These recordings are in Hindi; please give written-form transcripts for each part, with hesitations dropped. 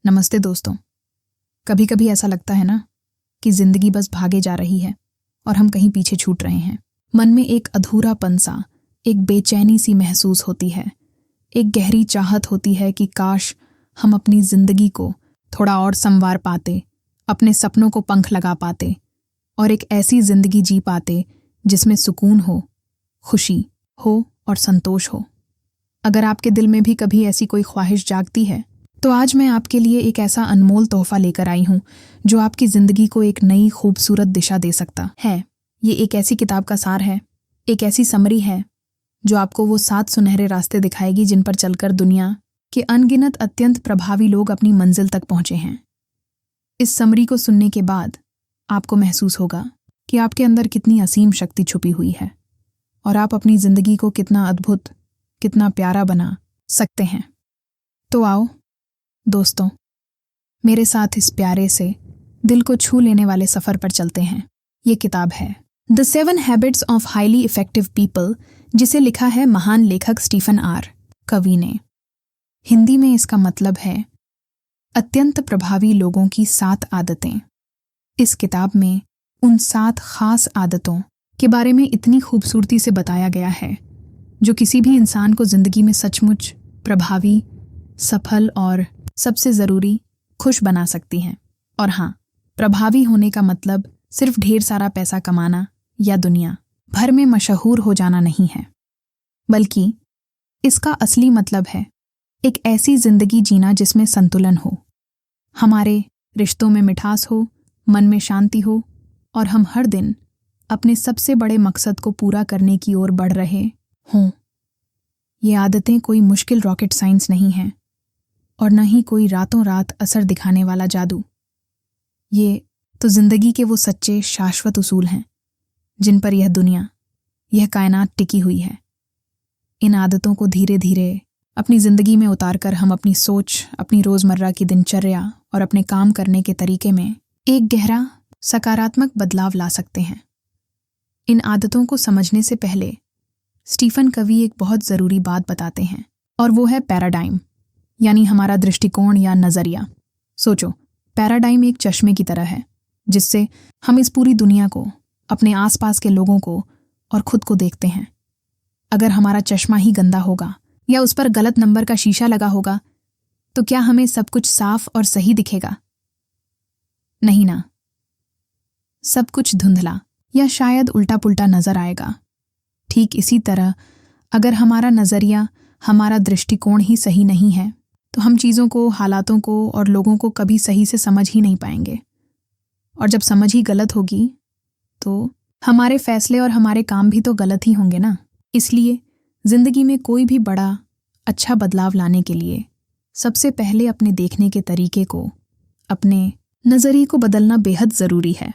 नमस्ते दोस्तों। कभी कभी ऐसा लगता है ना कि जिंदगी बस भागे जा रही है और हम कहीं पीछे छूट रहे हैं। मन में एक अधूरापन सा, एक बेचैनी सी महसूस होती है। एक गहरी चाहत होती है कि काश हम अपनी जिंदगी को थोड़ा और संवार पाते, अपने सपनों को पंख लगा पाते और एक ऐसी जिंदगी जी पाते जिसमें सुकून हो, खुशी हो और संतोष हो। अगर आपके दिल में भी कभी ऐसी कोई ख्वाहिश जागती है तो आज मैं आपके लिए एक ऐसा अनमोल तोहफा लेकर आई हूं जो आपकी जिंदगी को एक नई खूबसूरत दिशा दे सकता है। ये एक ऐसी किताब का सार है, एक ऐसी समरी है जो आपको वो 7 सुनहरे रास्ते दिखाएगी जिन पर चलकर दुनिया के अनगिनत अत्यंत प्रभावी लोग अपनी मंजिल तक पहुंचे हैं। इस समरी को सुनने के बाद आपको महसूस होगा कि आपके अंदर कितनी असीम शक्ति छुपी हुई है और आप अपनी जिंदगी को कितना अद्भुत, कितना प्यारा बना सकते हैं। तो आओ दोस्तों, मेरे साथ इस प्यारे से दिल को छू लेने वाले सफर पर चलते हैं। ये किताब है the 7 habits of highly effective people, जिसे लिखा है महान लेखक स्टीफन आर कवी ने। हिंदी में इसका मतलब है अत्यंत प्रभावी लोगों की 7 आदतें। इस किताब में उन 7 खास आदतों के बारे में इतनी खूबसूरती से बताया गया है जो किसी भी इंसान को जिंदगी में सचमुच प्रभावी, सफल और सबसे ज़रूरी खुश बना सकती हैं। और हाँ, प्रभावी होने का मतलब सिर्फ ढेर सारा पैसा कमाना या दुनिया भर में मशहूर हो जाना नहीं है, बल्कि इसका असली मतलब है एक ऐसी जिंदगी जीना जिसमें संतुलन हो, हमारे रिश्तों में मिठास हो, मन में शांति हो और हम हर दिन अपने सबसे बड़े मकसद को पूरा करने की ओर बढ़ रहे हों। ये आदतें कोई मुश्किल रॉकेट साइंस नहीं हैं और न ही कोई रातों रात असर दिखाने वाला जादू। ये तो जिंदगी के वो सच्चे शाश्वत उसूल हैं जिन पर यह दुनिया, यह कायनात टिकी हुई है। इन आदतों को धीरे धीरे अपनी जिंदगी में उतारकर हम अपनी सोच, अपनी रोजमर्रा की दिनचर्या और अपने काम करने के तरीके में एक गहरा सकारात्मक बदलाव ला सकते हैं। इन आदतों को समझने से पहले स्टीफन कवी एक बहुत ज़रूरी बात बताते हैं और वो है पैराडाइम, यानी हमारा दृष्टिकोण या नज़रिया। सोचो, पैराडाइम एक चश्मे की तरह है जिससे हम इस पूरी दुनिया को, अपने आसपास के लोगों को और खुद को देखते हैं। अगर हमारा चश्मा ही गंदा होगा या उस पर गलत नंबर का शीशा लगा होगा तो क्या हमें सब कुछ साफ और सही दिखेगा? नहीं ना, सब कुछ धुंधला या शायद उल्टा पुल्टा नजर आएगा। ठीक इसी तरह अगर हमारा नज़रिया, हमारा दृष्टिकोण ही सही नहीं है तो हम चीज़ों को, हालातों को और लोगों को कभी सही से समझ ही नहीं पाएंगे। और जब समझ ही गलत होगी तो हमारे फैसले और हमारे काम भी तो गलत ही होंगे ना। इसलिए ज़िंदगी में कोई भी बड़ा अच्छा बदलाव लाने के लिए सबसे पहले अपने देखने के तरीके को, अपने नज़रिए को बदलना बेहद ज़रूरी है।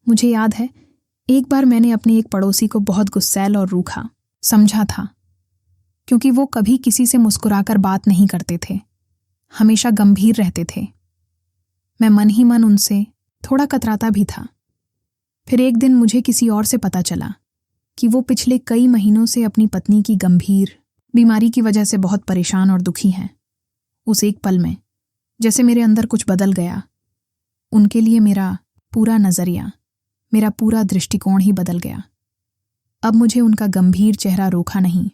मुझे याद है एक बार मैंने अपने एक पड़ोसी को बहुत गुस्सैल और रूखा समझा था क्योंकि वो कभी किसी से मुस्कुराकर बात नहीं करते थे, हमेशा गंभीर रहते थे। मैं मन ही मन उनसे थोड़ा कतराता भी था। फिर एक दिन मुझे किसी और से पता चला कि वो पिछले कई महीनों से अपनी पत्नी की गंभीर बीमारी की वजह से बहुत परेशान और दुखी हैं। उस एक पल में जैसे मेरे अंदर कुछ बदल गया। उनके लिए मेरा पूरा नज़रिया, मेरा पूरा दृष्टिकोण ही बदल गया। अब मुझे उनका गंभीर चेहरा रोखा नहीं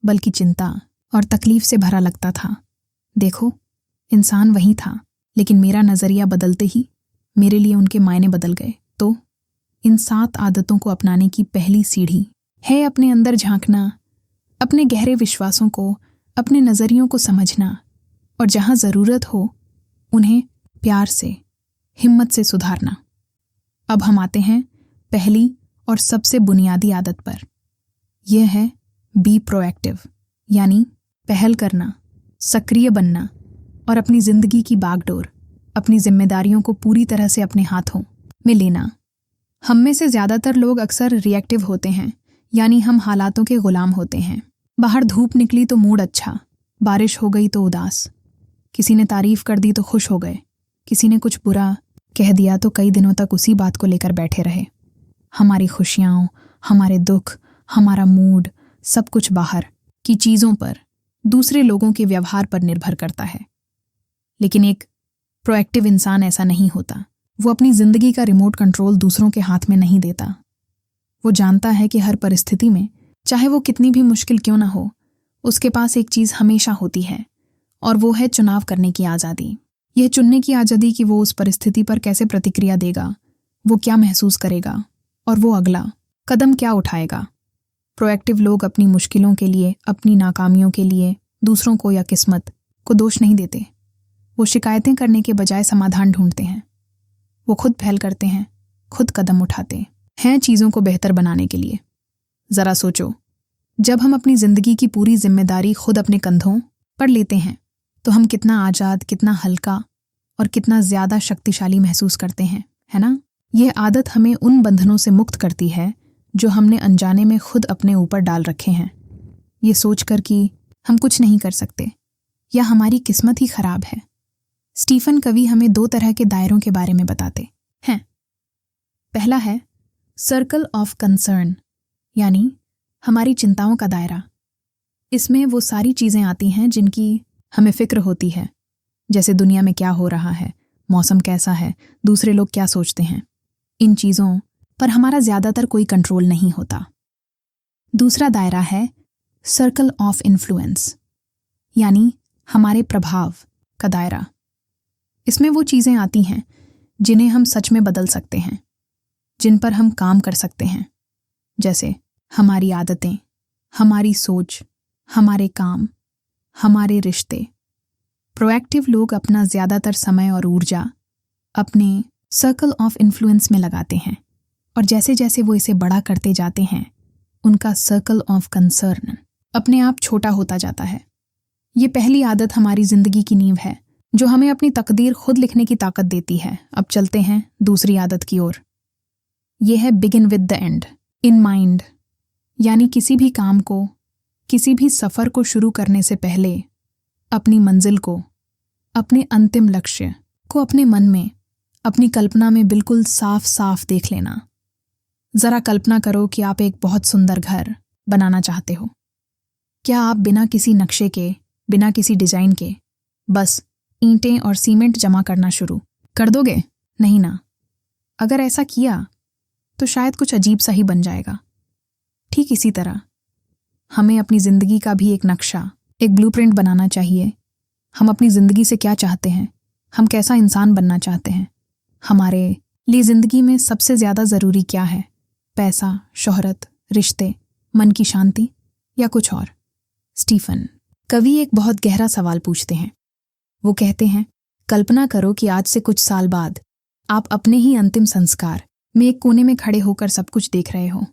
बल्कि चिंता और तकलीफ से भरा लगता था। देखो, इंसान वही था, लेकिन मेरा नज़रिया बदलते ही मेरे लिए उनके मायने बदल गए। तो इन 7 आदतों को अपनाने की पहली सीढ़ी है अपने अंदर झांकना, अपने गहरे विश्वासों को, अपने नज़रियों को समझना और जहाँ ज़रूरत हो उन्हें प्यार से, हिम्मत से सुधारना। अब हम आते हैं पहली और सबसे बुनियादी आदत पर। यह है बी प्रोएक्टिव, यानी पहल करना, सक्रिय बनना और अपनी जिंदगी की बागडोर, अपनी जिम्मेदारियों को पूरी तरह से अपने हाथों में लेना। हम में से ज़्यादातर लोग अक्सर रिएक्टिव होते हैं, यानी हम हालातों के गुलाम होते हैं। बाहर धूप निकली तो मूड अच्छा, बारिश हो गई तो उदास, किसी ने तारीफ कर दी तो खुश हो गए, किसी ने कुछ बुरा कह दिया तो कई दिनों तक उसी बात को लेकर बैठे रहे। हमारी खुशियाँ, हमारे दुख, हमारा मूड, सब कुछ बाहर की चीज़ों पर, दूसरे लोगों के व्यवहार पर निर्भर करता है। लेकिन एक प्रोएक्टिव इंसान ऐसा नहीं होता। वो अपनी जिंदगी का रिमोट कंट्रोल दूसरों के हाथ में नहीं देता। वो जानता है कि हर परिस्थिति में, चाहे वो कितनी भी मुश्किल क्यों ना हो, उसके पास एक चीज़ हमेशा होती है, और वो है चुनाव करने की आज़ादी। यह चुनने की आज़ादी कि वो उस परिस्थिति पर कैसे प्रतिक्रिया देगा, वो क्या महसूस करेगा, और वो अगला कदम क्या उठाएगा। प्रोएक्टिव लोग अपनी मुश्किलों के लिए, अपनी नाकामियों के लिए दूसरों को या किस्मत को दोष नहीं देते। वो शिकायतें करने के बजाय समाधान ढूंढते हैं। वो खुद पहल करते हैं, खुद कदम उठाते हैं चीज़ों को बेहतर बनाने के लिए। ज़रा सोचो, जब हम अपनी ज़िंदगी की पूरी जिम्मेदारी खुद अपने कंधों पर लेते हैं तो हम कितना आज़ाद, कितना हल्का और कितना ज़्यादा शक्तिशाली महसूस करते हैं, है ना? यह आदत हमें उन बंधनों से मुक्त करती है जो हमने अनजाने में खुद अपने ऊपर डाल रखे हैं। ये सोचकर कि हम कुछ नहीं कर सकते या हमारी किस्मत ही खराब है। स्टीफन कवी हमें 2 तरह के दायरों के बारे में बताते हैं। पहला है सर्कल ऑफ कंसर्न, यानी हमारी चिंताओं का दायरा। इसमें वो सारी चीज़ें आती हैं जिनकी हमें फिक्र होती है, जैसे दुनिया में क्या हो रहा है, मौसम कैसा है, दूसरे लोग क्या सोचते हैं। इन चीज़ों पर हमारा ज़्यादातर कोई कंट्रोल नहीं होता। दूसरा दायरा है सर्कल ऑफ इन्फ्लुएंस, यानी हमारे प्रभाव का दायरा। इसमें वो चीज़ें आती हैं जिन्हें हम सच में बदल सकते हैं, जिन पर हम काम कर सकते हैं, जैसे हमारी आदतें, हमारी सोच, हमारे काम, हमारे रिश्ते। प्रोएक्टिव लोग अपना ज़्यादातर समय और ऊर्जा अपने सर्कल ऑफ इन्फ्लुएंस में लगाते हैं, और जैसे जैसे वो इसे बड़ा करते जाते हैं, उनका सर्कल ऑफ कंसर्न अपने आप छोटा होता जाता है। ये पहली आदत हमारी ज़िंदगी की नींव है, जो हमें अपनी तकदीर खुद लिखने की ताकत देती है। अब चलते हैं दूसरी आदत की ओर। यह है begin with the and in mind, यानी किसी भी काम को, किसी भी सफ़र को शुरू करने से पहले अपनी मंजिल को, अपने अंतिम लक्ष्य को अपने मन में, अपनी कल्पना में बिल्कुल साफ साफ देख लेना। ज़रा कल्पना करो कि आप एक बहुत सुंदर घर बनाना चाहते हो। क्या आप बिना किसी नक्शे के, बिना किसी डिज़ाइन के बस ईंटें और सीमेंट जमा करना शुरू कर दोगे? नहीं ना। अगर ऐसा किया तो शायद कुछ अजीब सा ही बन जाएगा। ठीक इसी तरह हमें अपनी ज़िंदगी का भी एक नक्शा, एक ब्लूप्रिंट बनाना चाहिए। हम अपनी ज़िंदगी से क्या चाहते हैं, हम कैसा इंसान बनना चाहते हैं, हमारे लिए ज़िंदगी में सबसे ज़्यादा ज़रूरी क्या है, पैसा, शोहरत, रिश्ते, मन की शांति या कुछ और। स्टीफन कवि एक बहुत गहरा सवाल पूछते हैं। वो कहते हैं, कल्पना करो कि आज से कुछ साल बाद आप अपने ही अंतिम संस्कार में एक कोने में खड़े होकर सब कुछ देख रहे हो।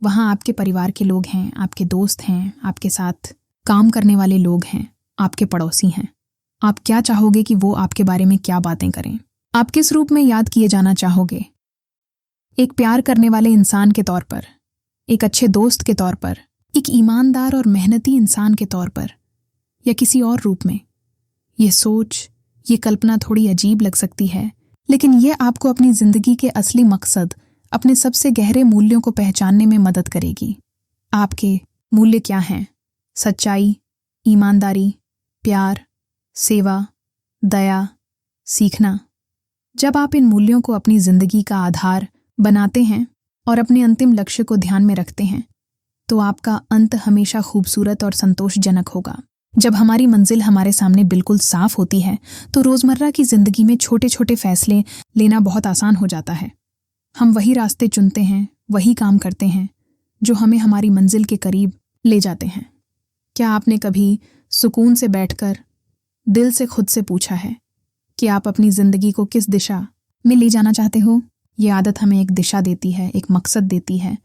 वहाँ आपके परिवार के लोग हैं, आपके दोस्त हैं, आपके साथ काम करने वाले लोग हैं, आपके पड़ोसी हैं। आप क्या चाहोगे कि वो आपके बारे में क्या बातें करें? आप किस रूप में याद किए जाना चाहोगे? एक प्यार करने वाले इंसान के तौर पर, एक अच्छे दोस्त के तौर पर, एक ईमानदार और मेहनती इंसान के तौर पर, या किसी और रूप में? ये सोच, ये कल्पना थोड़ी अजीब लग सकती है, लेकिन ये आपको अपनी ज़िंदगी के असली मकसद, अपने सबसे गहरे मूल्यों को पहचानने में मदद करेगी। आपके मूल्य क्या हैं? सच्चाई, ईमानदारी, प्यार, सेवा, दया, सीखना। जब आप इन मूल्यों को अपनी ज़िंदगी का आधार बनाते हैं और अपने अंतिम लक्ष्य को ध्यान में रखते हैं, तो आपका अंत हमेशा खूबसूरत और संतोषजनक होगा। जब हमारी मंजिल हमारे सामने बिल्कुल साफ होती है, तो रोज़मर्रा की ज़िंदगी में छोटे छोटे फैसले लेना बहुत आसान हो जाता है। हम वही रास्ते चुनते हैं, वही काम करते हैं जो हमें हमारी मंजिल के करीब ले जाते हैं। क्या आपने कभी सुकून से बैठकर दिल से खुद से पूछा है कि आप अपनी ज़िंदगी को किस दिशा में ले जाना चाहते हो? ये आदत हमें एक दिशा देती है, एक मकसद देती है,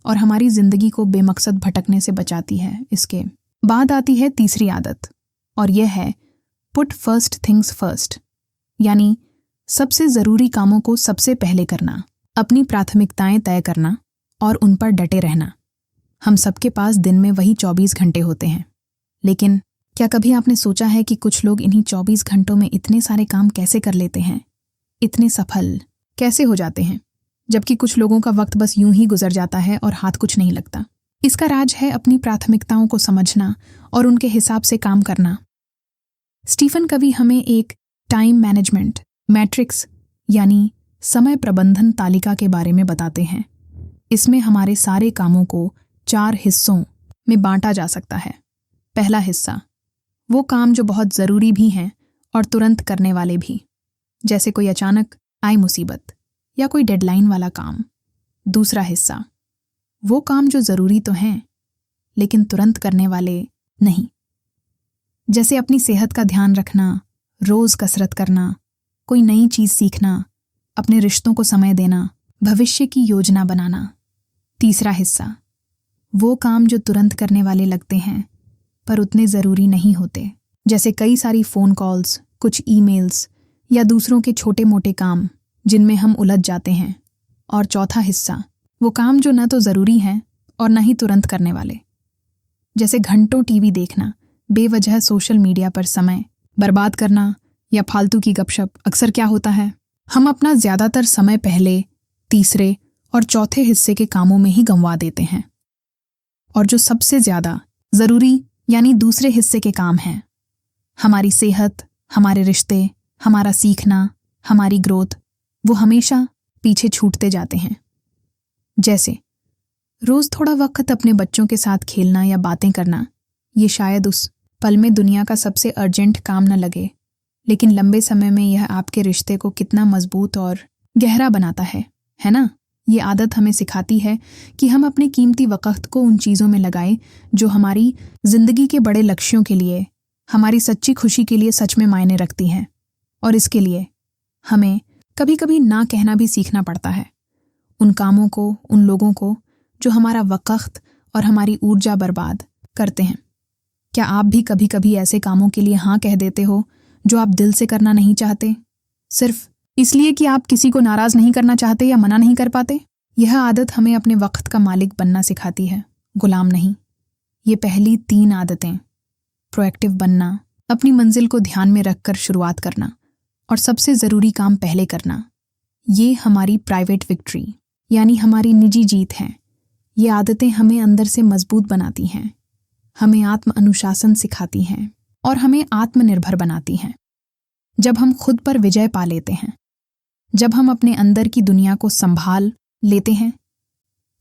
और हमारी ज़िंदगी को बेमकसद भटकने से बचाती है। इसके बाद आती है तीसरी आदत, और यह है पुट फर्स्ट थिंग्स फर्स्ट, यानी सबसे ज़रूरी कामों को सबसे पहले करना, अपनी प्राथमिकताएं तय करना और उन पर डटे रहना। हम सबके पास दिन में वही 24 घंटे होते हैं, लेकिन क्या कभी आपने सोचा है कि कुछ लोग इन्हीं 24 घंटों में इतने सारे काम कैसे कर लेते हैं, इतने सफल कैसे हो जाते हैं, जबकि कुछ लोगों का वक्त बस यूं ही गुजर जाता है और हाथ कुछ नहीं लगता? इसका राज है अपनी प्राथमिकताओं को समझना और उनके हिसाब से काम करना। स्टीफन कवी हमें एक टाइम मैनेजमेंट मैट्रिक्स यानी समय प्रबंधन तालिका के बारे में बताते हैं। इसमें हमारे सारे कामों को 4 हिस्सों में बांटा जा सकता है। पहला हिस्सा, वो काम जो बहुत ज़रूरी भी हैं और तुरंत करने वाले भी, जैसे कोई अचानक आई मुसीबत या कोई डेडलाइन वाला काम। दूसरा हिस्सा, वो काम जो ज़रूरी तो हैं लेकिन तुरंत करने वाले नहीं, जैसे अपनी सेहत का ध्यान रखना, रोज़ कसरत करना, कोई नई चीज़ सीखना, अपने रिश्तों को समय देना, भविष्य की योजना बनाना। तीसरा हिस्सा, वो काम जो तुरंत करने वाले लगते हैं पर उतने ज़रूरी नहीं होते, जैसे कई सारी फ़ोन कॉल्स, कुछ ईमेल्स या दूसरों के छोटे मोटे काम जिनमें हम उलझ जाते हैं। और चौथा हिस्सा, वो काम जो न तो ज़रूरी हैं और न ही तुरंत करने वाले, जैसे घंटों टीवी देखना, बेवजह सोशल मीडिया पर समय बर्बाद करना या फालतू की गपशप। अक्सर क्या होता है, हम अपना ज़्यादातर समय पहले, तीसरे और चौथे हिस्से के कामों में ही गंवा देते हैं। और जो सबसे ज़्यादा ज़रूरी यानी दूसरे हिस्से के काम हैं, हमारी सेहत, हमारे रिश्ते, हमारा सीखना, हमारी ग्रोथ, वो हमेशा पीछे छूटते जाते हैं। जैसे रोज़ थोड़ा वक्त अपने बच्चों के साथ खेलना या बातें करना। ये शायद उस पल में दुनिया का सबसे अर्जेंट काम न लगे, लेकिन लंबे समय में यह आपके रिश्ते को कितना मजबूत और गहरा बनाता है ना? ये आदत हमें सिखाती है कि हम अपने कीमती वक्त को उन चीज़ों में लगाएं जो हमारी ज़िंदगी के बड़े लक्ष्यों के लिए, हमारी सच्ची खुशी के लिए सच में मायने रखती हैं। और इसके लिए हमें कभी कभी ना कहना भी सीखना पड़ता है उन कामों को, उन लोगों को जो हमारा वक्त और हमारी ऊर्जा बर्बाद करते हैं। क्या आप भी कभी कभी ऐसे कामों के लिए हाँ कह देते हो जो आप दिल से करना नहीं चाहते, सिर्फ इसलिए कि आप किसी को नाराज़ नहीं करना चाहते या मना नहीं कर पाते? यह आदत हमें अपने वक्त का मालिक बनना सिखाती है, गुलाम नहीं। ये पहली 3 आदतें, प्रोएक्टिव बनना, अपनी मंजिल को ध्यान में रखकर शुरुआत करना और सबसे ज़रूरी काम पहले करना, ये हमारी प्राइवेट विक्ट्री यानी हमारी निजी जीत है। ये आदतें हमें अंदर से मजबूत बनाती हैं, हमें आत्म अनुशासन सिखाती हैं और हमें आत्मनिर्भर बनाती हैं। जब हम खुद पर विजय पा लेते हैं, जब हम अपने अंदर की दुनिया को संभाल लेते हैं,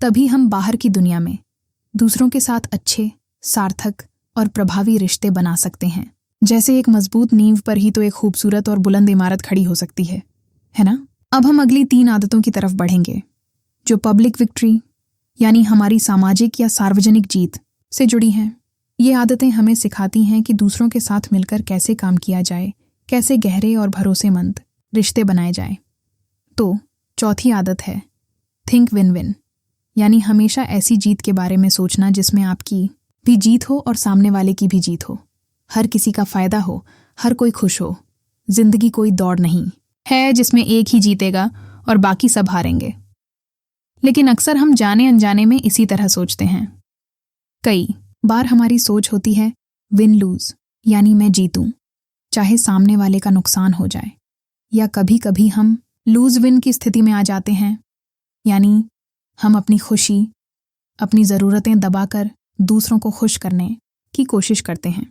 तभी हम बाहर की दुनिया में दूसरों के साथ अच्छे, सार्थक और प्रभावी रिश्ते बना सकते हैं। जैसे एक मजबूत नींव पर ही तो एक खूबसूरत और बुलंद इमारत खड़ी हो सकती है ना? अब हम अगली 3 आदतों की तरफ बढ़ेंगे जो पब्लिक विक्ट्री यानी हमारी सामाजिक या सार्वजनिक जीत से जुड़ी हैं। ये आदतें हमें सिखाती हैं कि दूसरों के साथ मिलकर कैसे काम किया जाए, कैसे गहरे और भरोसेमंद रिश्ते बनाए जाएं। तो चौथी आदत है थिंक विन विन, यानी हमेशा ऐसी जीत के बारे में सोचना जिसमें आपकी भी जीत हो और सामने वाले की भी जीत हो, हर किसी का फायदा हो, हर कोई खुश हो। जिंदगी कोई दौड़ नहीं है जिसमें एक ही जीतेगा और बाकी सब हारेंगे। लेकिन अक्सर हम जाने अनजाने में इसी तरह सोचते हैं। कई बार हमारी सोच होती है विन लूज, यानी मैं जीतूं चाहे सामने वाले का नुकसान हो जाए। या कभी कभी हम लूज विन की स्थिति में आ जाते हैं, यानी हम अपनी खुशी, अपनी ज़रूरतें दबाकर दूसरों को खुश करने की कोशिश करते हैं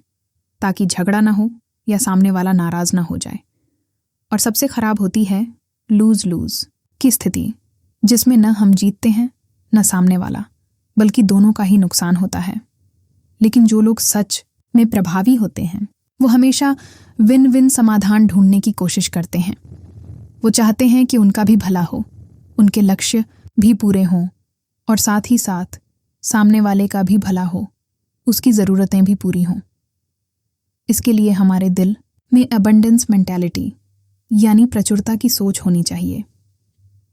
ताकि झगड़ा ना हो या सामने वाला नाराज़ ना हो जाए। और सबसे खराब होती है लूज लूज की स्थिति, जिसमें न हम जीतते हैं न सामने वाला, बल्कि दोनों का ही नुकसान होता है। लेकिन जो लोग सच में प्रभावी होते हैं वो हमेशा विन विन समाधान ढूंढने की कोशिश करते हैं। वो चाहते हैं कि उनका भी भला हो, उनके लक्ष्य भी पूरे हों और साथ ही साथ सामने वाले का भी भला हो, उसकी ज़रूरतें भी पूरी हों। इसके लिए हमारे दिल में अबंडेंस मेंटालिटी यानी प्रचुरता की सोच होनी चाहिए।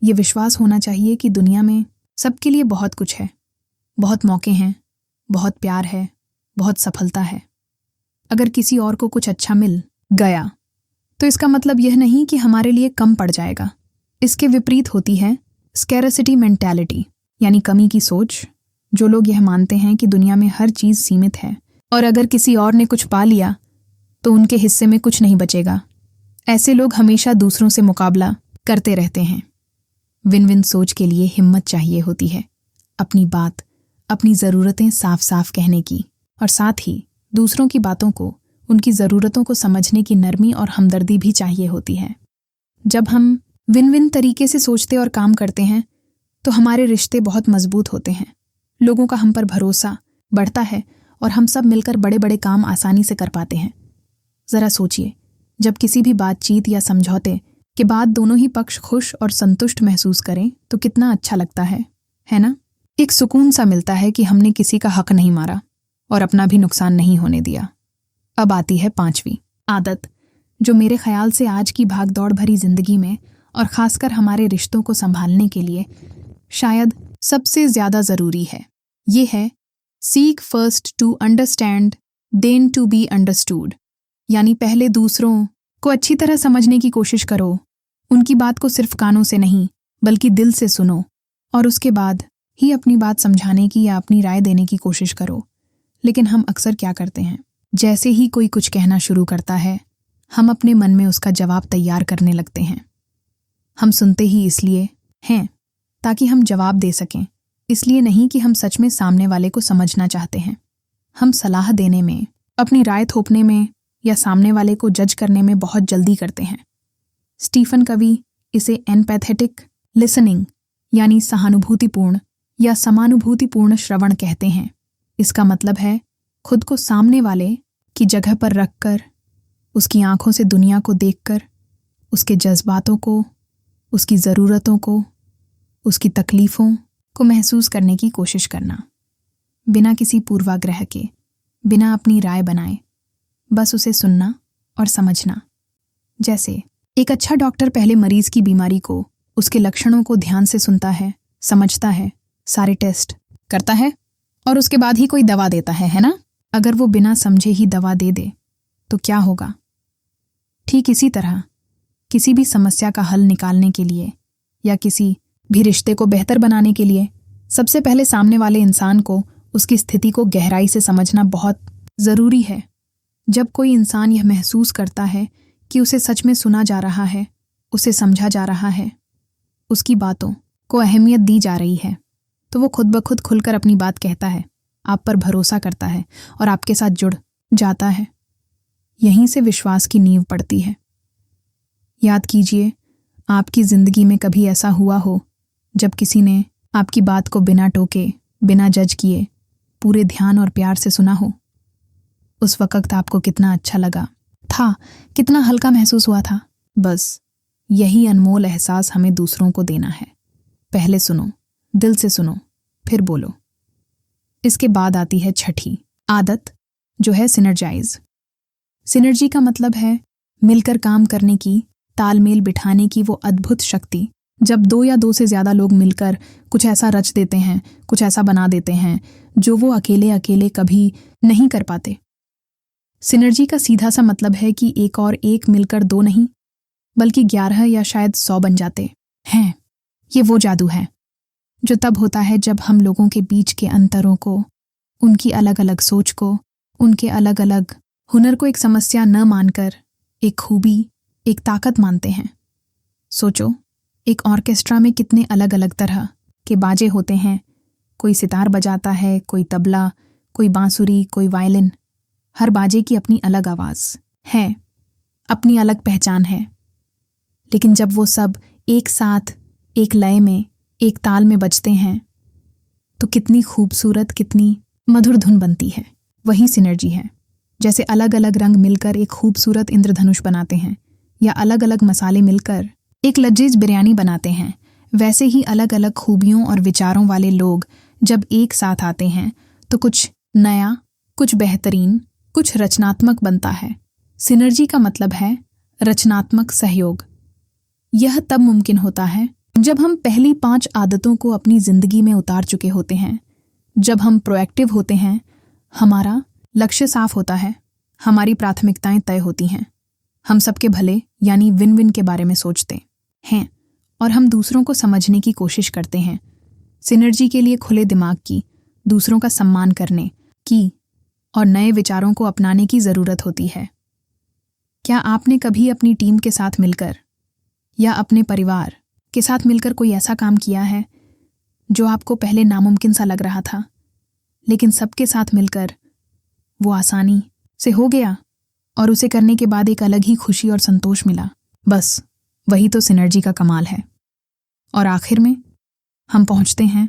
ये विश्वास होना चाहिए कि दुनिया में सबके लिए बहुत कुछ है, बहुत मौके हैं, बहुत प्यार है, बहुत सफलता है। अगर किसी और को कुछ अच्छा मिल गया तो इसका मतलब यह नहीं कि हमारे लिए कम पड़ जाएगा। इसके विपरीत होती है स्कैरसिटी मेंटालिटी यानी कमी की सोच। जो लोग यह मानते हैं कि दुनिया में हर चीज़ सीमित है और अगर किसी और ने कुछ पा लिया तो उनके हिस्से में कुछ नहीं बचेगा, ऐसे लोग हमेशा दूसरों से मुकाबला करते रहते हैं। विन विन सोच के लिए हिम्मत चाहिए होती है, अपनी बात, अपनी ज़रूरतें साफ साफ कहने की और साथ ही दूसरों की बातों को उनकी ज़रूरतों को समझने की नरमी और हमदर्दी भी चाहिए होती है। जब हम विन विन तरीके से सोचते और काम करते हैं तो हमारे रिश्ते बहुत मजबूत होते हैं, लोगों का हम पर भरोसा बढ़ता है और हम सब मिलकर बड़े बड़े काम आसानी से कर पाते हैं। ज़रा सोचिए, जब किसी भी बातचीत या समझौते के बाद दोनों ही पक्ष खुश और संतुष्ट महसूस करें तो कितना अच्छा लगता है ना? एक सुकून सा मिलता है कि हमने किसी का हक नहीं मारा और अपना भी नुकसान नहीं होने दिया। अब आती है 5वीं आदत, जो मेरे ख्याल से आज की भागदौड़ भरी जिंदगी में और खासकर हमारे रिश्तों को संभालने के लिए शायद सबसे ज्यादा जरूरी है। ये है seek first to understand then to be understood. यानी पहले दूसरों को अच्छी तरह समझने की कोशिश करो, उनकी बात को सिर्फ कानों से नहीं बल्कि दिल से सुनो और उसके बाद ही अपनी बात समझाने की या अपनी राय देने की कोशिश करो। लेकिन हम अक्सर क्या करते हैं, जैसे ही कोई कुछ कहना शुरू करता है हम अपने मन में उसका जवाब तैयार करने लगते हैं। हम सुनते ही इसलिए हैं ताकि हम जवाब दे सकें, इसलिए नहीं कि हम सच में सामने वाले को समझना चाहते हैं। हम सलाह देने में, अपनी राय थोपने में या सामने वाले को जज करने में बहुत जल्दी करते हैं। स्टीफन कवी इसे एम्पैथेटिक लिसनिंग यानी सहानुभूतिपूर्ण या समानुभूतिपूर्ण श्रवण कहते हैं। इसका मतलब है खुद को सामने वाले की जगह पर रखकर, उसकी आंखों से दुनिया को देखकर, उसके जज्बातों को, उसकी ज़रूरतों को, उसकी तकलीफ़ों को महसूस करने की कोशिश करना, बिना किसी पूर्वाग्रह के, बिना अपनी राय बनाए, बस उसे सुनना और समझना। जैसे एक अच्छा डॉक्टर पहले मरीज की बीमारी को, उसके लक्षणों को ध्यान से सुनता है, समझता है, सारे टेस्ट करता है और उसके बाद ही कोई दवा देता है ना? अगर वो बिना समझे ही दवा दे दे तो क्या होगा? ठीक इसी तरह किसी भी समस्या का हल निकालने के लिए या किसी भी रिश्ते को बेहतर बनाने के लिए सबसे पहले सामने वाले इंसान को, उसकी स्थिति को गहराई से समझना बहुत ज़रूरी है। जब कोई इंसान यह महसूस करता है कि उसे सच में सुना जा रहा है, उसे समझा जा रहा है, उसकी बातों को अहमियत दी जा रही है, तो वो खुद ब खुद खुलकर अपनी बात कहता है, आप पर भरोसा करता है और आपके साथ जुड़ जाता है। यहीं से विश्वास की नींव पड़ती है। याद कीजिए, आपकी ज़िंदगी में कभी ऐसा हुआ हो जब किसी ने आपकी बात को बिना टोके, बिना जज किए, पूरे ध्यान और प्यार से सुना हो? उस वक्त आपको कितना अच्छा लगा था, कितना हल्का महसूस हुआ था? बस यही अनमोल एहसास हमें दूसरों को देना है। पहले सुनो, दिल से सुनो, फिर बोलो। इसके बाद आती है 6ठी आदत, जो है सिनर्जाइज। सिनर्जी का मतलब है मिलकर काम करने की, तालमेल बिठाने की वो अद्भुत शक्ति जब 2 या 2 से ज़्यादा लोग मिलकर कुछ ऐसा रच देते हैं, कुछ ऐसा बना देते हैं जो वो अकेले अकेले कभी नहीं कर पाते। सिनर्जी का सीधा सा मतलब है कि एक और एक मिलकर 2 नहीं बल्कि 11 या शायद 100 बन जाते हैं। ये वो जादू है जो तब होता है जब हम लोगों के बीच के अंतरों को, उनकी अलग अलग सोच को, उनके अलग अलग हुनर को एक समस्या न मानकर एक खूबी, एक ताकत मानते हैं। सोचो, एक ऑर्केस्ट्रा में कितने अलग अलग तरह के बाजे होते हैं। कोई सितार बजाता है, कोई तबला, कोई बांसुरी, कोई वायलिन। हर बाजे की अपनी अलग आवाज़ है, अपनी अलग पहचान है। लेकिन जब वो सब एक साथ, एक लय में, एक ताल में बजते हैं तो कितनी खूबसूरत, कितनी मधुर धुन बनती है। वही सिनर्जी है। जैसे अलग अलग रंग मिलकर एक खूबसूरत इंद्रधनुष बनाते हैं या अलग अलग मसाले मिलकर एक लजीज बिरयानी बनाते हैं, वैसे ही अलग अलग खूबियों और विचारों वाले लोग जब एक साथ आते हैं तो कुछ नया, कुछ बेहतरीन, कुछ रचनात्मक बनता है। सिनर्जी का मतलब है रचनात्मक सहयोग। यह तब मुमकिन होता है जब हम पहली 5 आदतों को अपनी जिंदगी में उतार चुके होते हैं, जब हम प्रोएक्टिव होते हैं, हमारा लक्ष्य साफ होता है, हमारी प्राथमिकताएं तय होती हैं, हम सबके भले यानी विन विन के बारे में सोचते हैं और हम दूसरों को समझने की कोशिश करते हैं। सिनर्जी के लिए खुले दिमाग की, दूसरों का सम्मान करने की और नए विचारों को अपनाने की ज़रूरत होती है। क्या आपने कभी अपनी टीम के साथ मिलकर या अपने परिवार के साथ मिलकर कोई ऐसा काम किया है जो आपको पहले नामुमकिन सा लग रहा था, लेकिन सबके साथ मिलकर वो आसानी से हो गया? और उसे करने के बाद एक अलग ही खुशी और संतोष मिला। बस वही तो सिनर्जी का कमाल है। और आखिर में हम पहुंचते हैं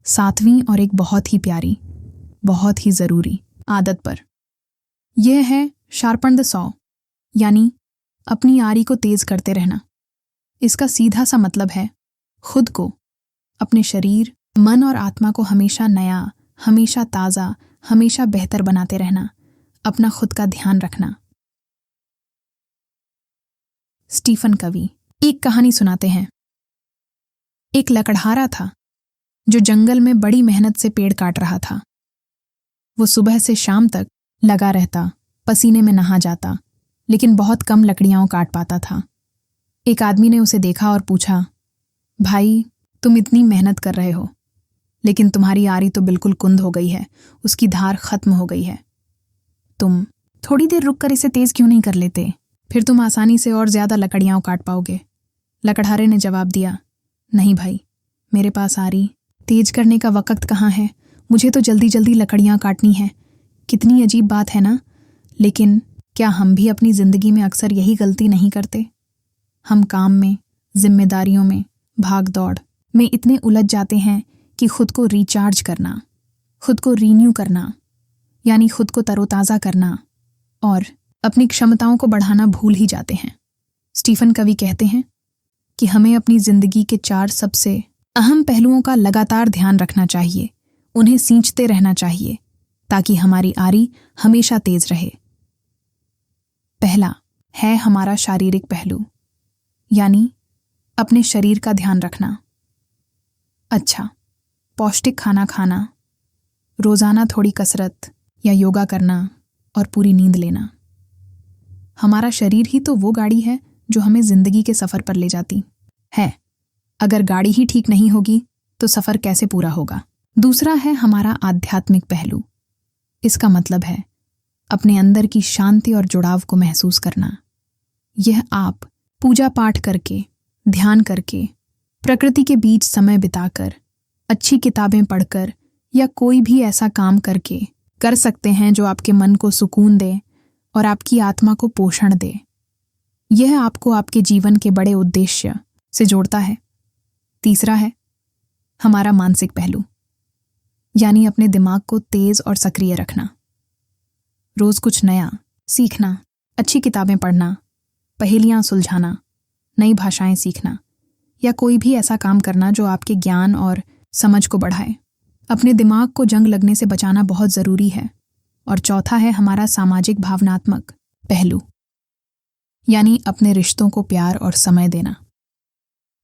7वीं और एक बहुत ही प्यारी, बहुत ही ज़रूरी आदत पर। यह है शार्पन द सॉ, यानी अपनी आरी को तेज करते रहना। इसका सीधा सा मतलब है खुद को, अपने शरीर, मन और आत्मा को हमेशा नया, हमेशा ताज़ा, हमेशा बेहतर बनाते रहना, अपना खुद का ध्यान रखना। स्टीफन कवी एक कहानी सुनाते हैं। एक लकड़हारा था जो जंगल में बड़ी मेहनत से पेड़ काट रहा था। वो सुबह से शाम तक लगा रहता, पसीने में नहा जाता, लेकिन बहुत कम लकड़ियां काट पाता था। एक आदमी ने उसे देखा और पूछा, भाई तुम इतनी मेहनत कर रहे हो, लेकिन तुम्हारी आरी तो बिल्कुल कुंद हो गई है, उसकी धार खत्म हो गई है। तुम थोड़ी देर रुक कर इसे तेज क्यों नहीं कर लेते? फिर तुम आसानी से और ज्यादा लकड़ियां काट पाओगे। लकड़हारे ने जवाब दिया, नहीं भाई, मेरे पास आरी तेज करने का वक्त कहाँ है, मुझे तो जल्दी जल्दी लकड़ियां काटनी है। कितनी अजीब बात है ना, लेकिन क्या हम भी अपनी जिंदगी में अक्सर यही गलती नहीं करते? हम काम में, जिम्मेदारियों में, भाग दौड़ में इतने उलझ जाते हैं कि खुद को रिचार्ज करना, खुद को रीन्यू करना, यानी खुद को तरोताज़ा करना और अपनी क्षमताओं को बढ़ाना भूल ही जाते हैं। स्टीफन कवी कहते हैं कि हमें अपनी जिंदगी के 4 सबसे अहम पहलुओं का लगातार ध्यान रखना चाहिए, उन्हें सींचते रहना चाहिए ताकि हमारी आरी हमेशा तेज रहे। पहला है हमारा शारीरिक पहलू, यानी अपने शरीर का ध्यान रखना। अच्छा, पौष्टिक खाना खाना, रोजाना थोड़ी कसरत या योगा करना और पूरी नींद लेना। हमारा शरीर ही तो वो गाड़ी है जो हमें जिंदगी के सफर पर ले जाती है। अगर गाड़ी ही ठीक नहीं होगी तो सफर कैसे पूरा होगा? दूसरा है हमारा आध्यात्मिक पहलू। इसका मतलब है अपने अंदर की शांति और जुड़ाव को महसूस करना। यह आप पूजा पाठ करके, ध्यान करके, प्रकृति के बीच समय बिताकर, अच्छी किताबें पढ़कर या कोई भी ऐसा काम करके कर सकते हैं जो आपके मन को सुकून दे और आपकी आत्मा को पोषण दे। यह आपको आपके जीवन के बड़े उद्देश्य से जोड़ता है। तीसरा है हमारा मानसिक पहलू, यानी अपने दिमाग को तेज और सक्रिय रखना। रोज कुछ नया सीखना, अच्छी किताबें पढ़ना, पहेलियां सुलझाना, नई भाषाएं सीखना या कोई भी ऐसा काम करना जो आपके ज्ञान और समझ को बढ़ाए। अपने दिमाग को जंग लगने से बचाना बहुत ज़रूरी है। और चौथा है हमारा सामाजिक भावनात्मक पहलू, यानी अपने रिश्तों को प्यार और समय देना।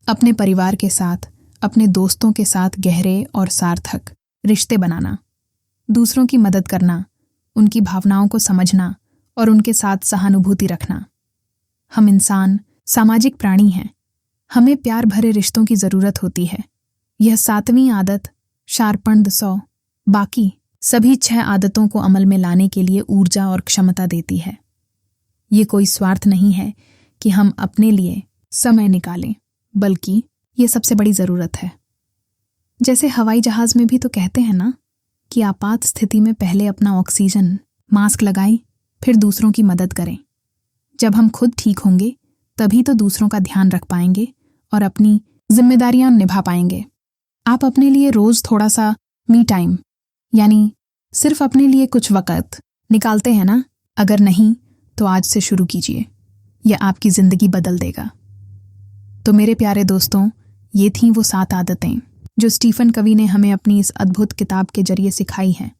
अपने परिवार के साथ, अपने दोस्तों के साथ गहरे और सार्थक रिश्ते बनाना, दूसरों की मदद करना, उनकी भावनाओं को समझना और उनके साथ सहानुभूति रखना। हम इंसान सामाजिक प्राणी हैं, हमें प्यार भरे रिश्तों की ज़रूरत होती है। यह 7वीं आदत शार्पन द सॉ बाकी सभी 6 आदतों को अमल में लाने के लिए ऊर्जा और क्षमता देती है। ये कोई स्वार्थ नहीं है कि हम अपने लिए समय निकालें, बल्कि ये सबसे बड़ी ज़रूरत है। जैसे हवाई जहाज़ में भी तो कहते हैं ना कि आपात स्थिति में पहले अपना ऑक्सीजन मास्क लगाएं, फिर दूसरों की मदद करें। जब हम खुद ठीक होंगे तभी तो दूसरों का ध्यान रख पाएंगे और अपनी जिम्मेदारियां निभा पाएंगे। आप अपने लिए रोज थोड़ा सा मी टाइम, यानी सिर्फ अपने लिए कुछ वक्त निकालते हैं ना? अगर नहीं तो आज से शुरू कीजिए, यह आपकी जिंदगी बदल देगा। तो मेरे प्यारे दोस्तों, ये थीं वो 7 आदतें जो स्टीफन कवी ने हमें अपनी इस अद्भुत किताब के जरिए सिखाई हैं।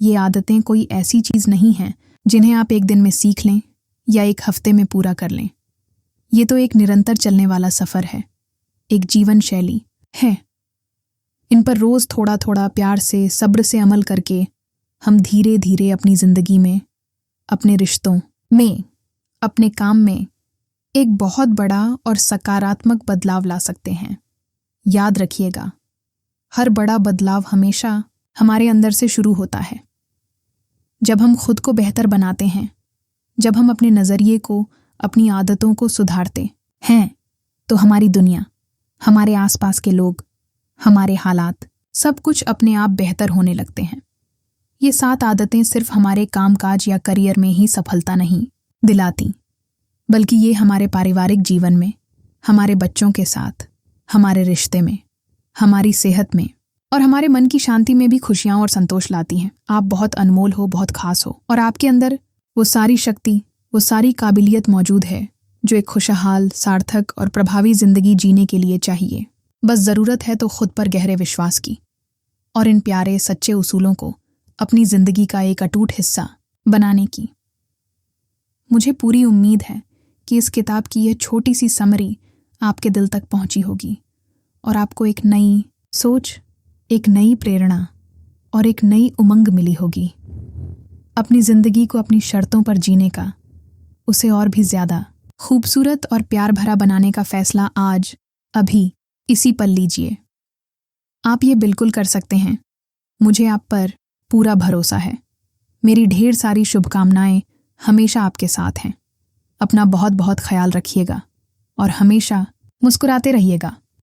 ये आदतें कोई ऐसी चीज़ नहीं हैं जिन्हें आप एक दिन में सीख लें या एक हफ्ते में पूरा कर लें। ये तो एक निरंतर चलने वाला सफ़र है, एक जीवन शैली है। इन पर रोज़ थोड़ा थोड़ा प्यार से, सब्र से अमल करके हम धीरे धीरे अपनी ज़िंदगी में, अपने रिश्तों में, अपने काम में एक बहुत बड़ा और सकारात्मक बदलाव ला सकते हैं। याद रखिएगा, हर बड़ा बदलाव हमेशा हमारे अंदर से शुरू होता है। जब हम खुद को बेहतर बनाते हैं, जब हम अपने नज़रिए को, अपनी आदतों को सुधारते हैं, तो हमारी दुनिया, हमारे आसपास के लोग, हमारे हालात, सब कुछ अपने आप बेहतर होने लगते हैं। ये 7 आदतें सिर्फ हमारे कामकाज या करियर में ही सफलता नहीं दिलाती, बल्कि ये हमारे पारिवारिक जीवन में, हमारे बच्चों के साथ, हमारे रिश्ते में, हमारी सेहत में और हमारे मन की शांति में भी खुशियां और संतोष लाती हैं। आप बहुत अनमोल हो, बहुत खास हो और आपके अंदर वो सारी शक्ति, वो सारी काबिलियत मौजूद है जो एक खुशहाल, सार्थक और प्रभावी जिंदगी जीने के लिए चाहिए। बस ज़रूरत है तो खुद पर गहरे विश्वास की और इन प्यारे सच्चे उसूलों को अपनी जिंदगी का एक अटूट हिस्सा बनाने की। मुझे पूरी उम्मीद है कि इस किताब की यह छोटी सी समरी आपके दिल तक पहुंची होगी और आपको एक नई सोच, एक नई प्रेरणा और एक नई उमंग मिली होगी अपनी जिंदगी को अपनी शर्तों पर जीने का, उसे और भी ज्यादा खूबसूरत और प्यार भरा बनाने का फैसला आज, अभी, इसी पल लीजिए। आप ये बिल्कुल कर सकते हैं। मुझे आप पर पूरा भरोसा है। मेरी ढेर सारी शुभकामनाएं हमेशा आपके साथ हैं। अपना बहुत बहुत ख्याल रखिएगा और हमेशा मुस्कुराते रहिएगा।